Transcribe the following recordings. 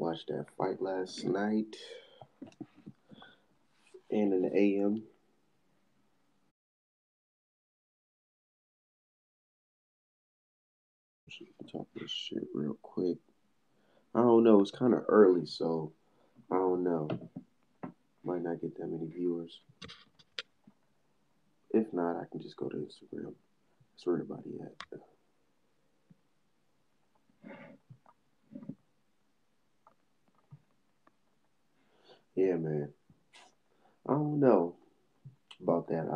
watched that fight last night and in the AM. Talk this shit real quick. I don't know. It's kind of early, so I don't know. Might not get that many viewers. If not, I can just go to Instagram. That's where everybody at. Yeah, man. I don't know about that.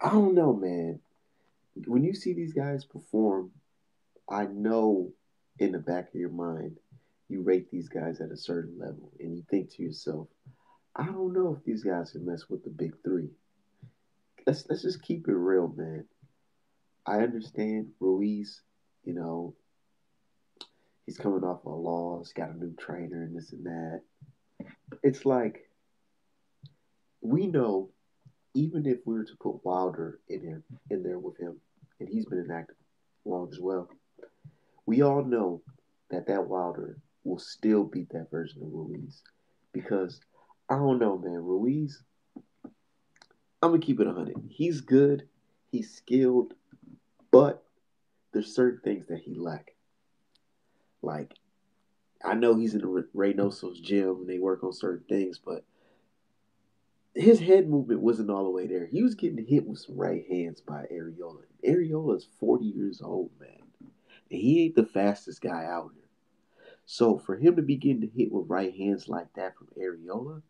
I don't know, man. When you see these guys perform, I know in the back of your mind you rate these guys at a certain level, and you think to yourself, I don't know if these guys can mess with the big three. Let's just keep it real, man. I understand Ruiz, you know, he's coming off a loss, got a new trainer and this and that. It's like we know even if we were to put Wilder in there with him, and he's been inactive long as well, we all know that Wilder will still beat that version of Ruiz because I don't know, man. Ruiz, I'm gonna keep it 100. He's good, he's skilled, but there's certain things that he lack. Like I know he's in Reynoso's gym and they work on certain things, but his head movement wasn't all the way there. He was getting hit with some right hands by Arreola. Arreola is 40 years old, man. And he ain't the fastest guy out here. So for him to be getting hit with right hands like that from Arreola,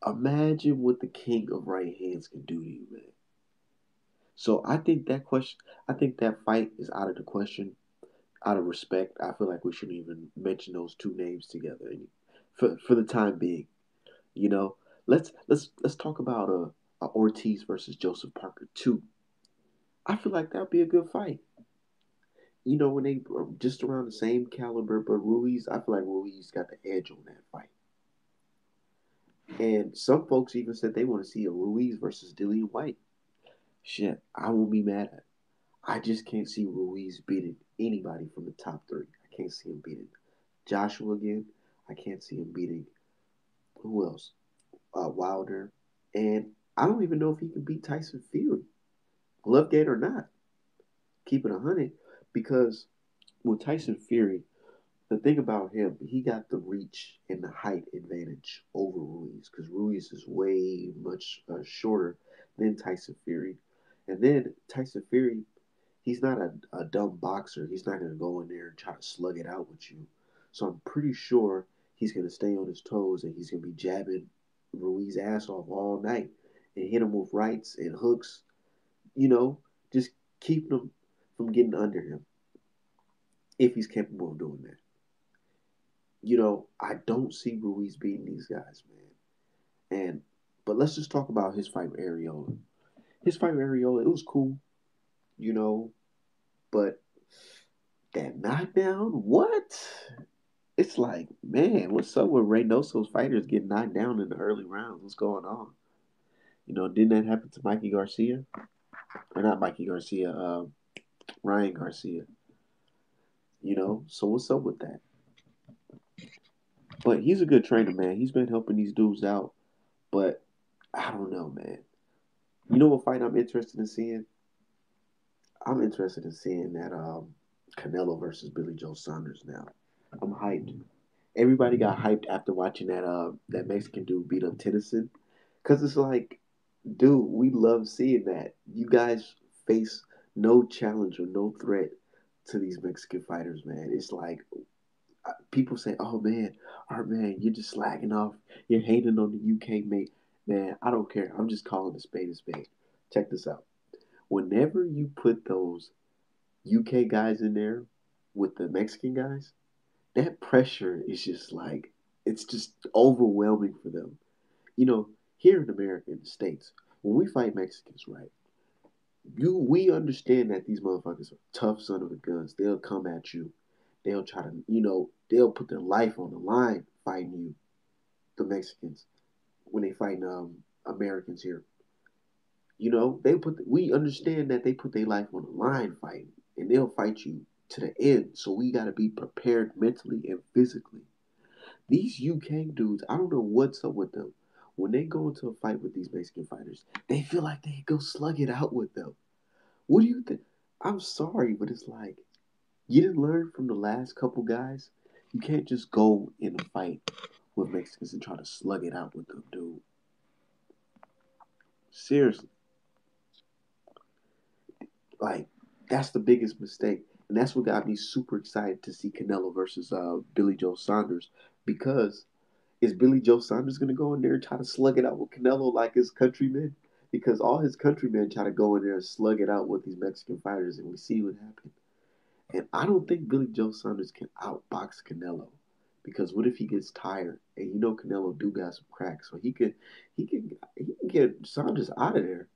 imagine what the king of right hands can do to you, man. So I think that fight is out of the question. Out of respect, I feel like we shouldn't even mention those two names together for the time being. You know, let's talk about Ortiz versus Joseph Parker too. I feel like that'd be a good fight. You know, when they are just around the same caliber, but Ruiz, I feel like Ruiz got the edge on that fight. And some folks even said they want to see a Ruiz versus Dillian White. Shit, I won't be mad at it. I just can't see Ruiz beating anybody from the top three. I can't see him beating Joshua again. I can't see him beating who else? Wilder. And I don't even know if he can beat Tyson Fury, Glovegate or not. Keep it 100 because with Tyson Fury, the thing about him, he got the reach and the height advantage over Ruiz because Ruiz is way much shorter than Tyson Fury. And then Tyson Fury, he's not a dumb boxer. He's not going to go in there and try to slug it out with you. So I'm pretty sure he's going to stay on his toes and he's going to be jabbing Ruiz ass off all night and hit him with rights and hooks, you know, just keeping him from getting under him if he's capable of doing that. I don't see Ruiz beating these guys, man. But let's just talk about his fight with Arreola. His fight with Arreola, it was cool, you know, but that knockdown, what? It's like, man, what's up with Reynoso's fighters getting knocked down in the early rounds? What's going on? Didn't that happen to Mikey Garcia? Or not Mikey Garcia, Ryan Garcia. So what's up with that? But he's a good trainer, man. He's been helping these dudes out. But I don't know, man. You know what fight I'm interested in seeing? I'm interested in seeing that Canelo versus Billy Joe Saunders now. I'm hyped. Everybody got hyped after watching that Mexican dude beat up Tennyson. Cause it's like, dude, we love seeing that. You guys face no challenge or no threat to these Mexican fighters, man. It's like people say, "Oh man, Art man, you're just slacking off. You're hating on the UK mate." Man, I don't care. I'm just calling a spade a spade. Check this out. Whenever you put those UK guys in there with the Mexican guys, that pressure is just like it's just overwhelming for them. Here in America, in the States, when we fight Mexicans, right? We understand that these motherfuckers are tough son of a guns. They'll come at you. They'll try to, they'll put their life on the line fighting you, the Mexicans, when they fight Americans here. We understand that they put their life on the line fighting, and they'll fight you to the end. So we got to be prepared mentally and physically. These UK dudes, I don't know what's up with them. When they go into a fight with these Mexican fighters, they feel like they go slug it out with them. What do you think? I'm sorry, but it's like you didn't learn from the last couple guys. You can't just go in a fight with Mexicans and try to slug it out with them, dude. Seriously, like that's the biggest mistake, and that's what got me super excited to see Canelo versus Billy Joe Saunders because is Billy Joe Saunders going to go in there and try to slug it out with Canelo like his countrymen? Because all his countrymen try to go in there and slug it out with these Mexican fighters, and we see what happened. And I don't think Billy Joe Saunders can outbox Canelo. Because what if he gets tired? And you know Canelo do got some cracks, so he can get Saunders out of there.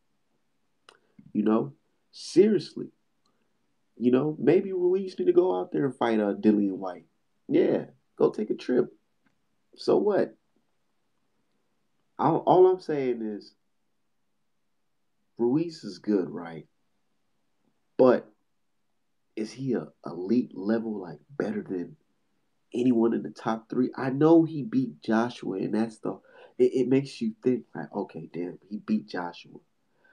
You know, seriously. You know, maybe Ruiz need to go out there and fight Dillian White. Yeah, go take a trip. So what? All I'm saying is Ruiz is good, right? But is he a elite level like better than anyone in the top three? I know he beat Joshua, and that's it makes you think like, okay, damn, he beat Joshua.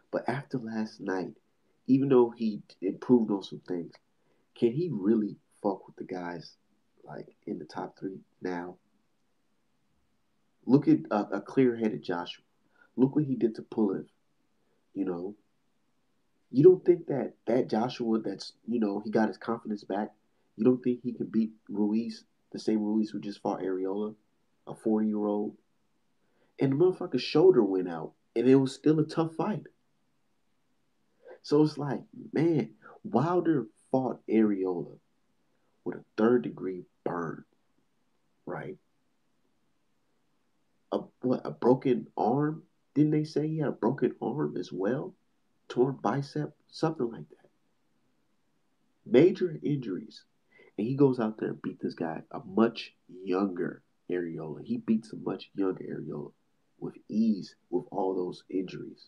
But after last night, even though he improved on some things, can he really fuck with the guys like in the top three now? Look at a clear-headed Joshua. Look what he did to Pulev. You know, you don't think that Joshua, that's he got his confidence back. You don't think he can beat Ruiz, the same Ruiz who just fought Arreola, a 40-year-old, and the motherfucker's shoulder went out, and it was still a tough fight. So it's like, man, Wilder fought Arreola with a third-degree burn, right? A broken arm? Didn't they say he had a broken arm as well? Torn bicep, something like that. Major injuries. And he goes out there and beat this guy, a much younger Arreola. He beats a much younger Arreola with ease with all those injuries.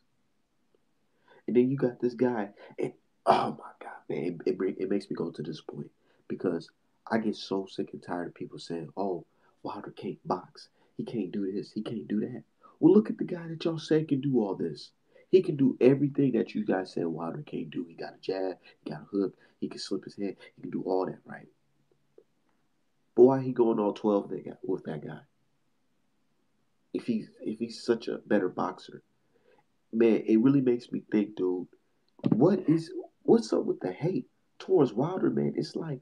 And then you got this guy, and oh my God, man, it makes me go to this point because I get so sick and tired of people saying, oh, Wilder can't box. He can't do this. He can't do that. Well, look at the guy that y'all say can do all this. He can do everything that you guys said Wilder can't do. He got a jab, he got a hook, he can slip his head, he can do all that, right? But why he going all 12 with that guy? If he's such a better boxer, man, it really makes me think, dude. What is what's up with the hate towards Wilder, man? It's like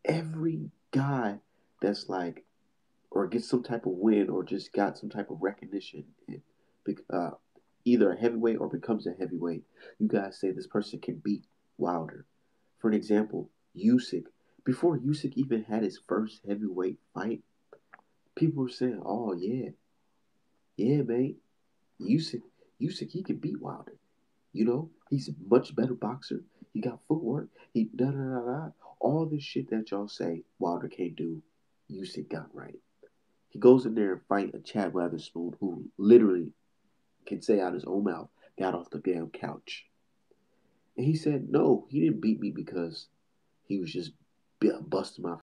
every guy that's like or gets some type of win or just got some type of recognition, and, uh, either a heavyweight or becomes a heavyweight. You guys say this person can beat Wilder. For an example, Usyk. Before Usyk even had his first heavyweight fight, people were saying, "Oh yeah, yeah, man, Usyk, Usyk, he can beat Wilder." He's a much better boxer. He got footwork. He da da da da. All this shit that y'all say Wilder can't do, Usyk got right. He goes in there and fight a Chad Witherspoon who literally can say out his own mouth, got off the damn couch. And he said, no, he didn't beat me because he was just busting my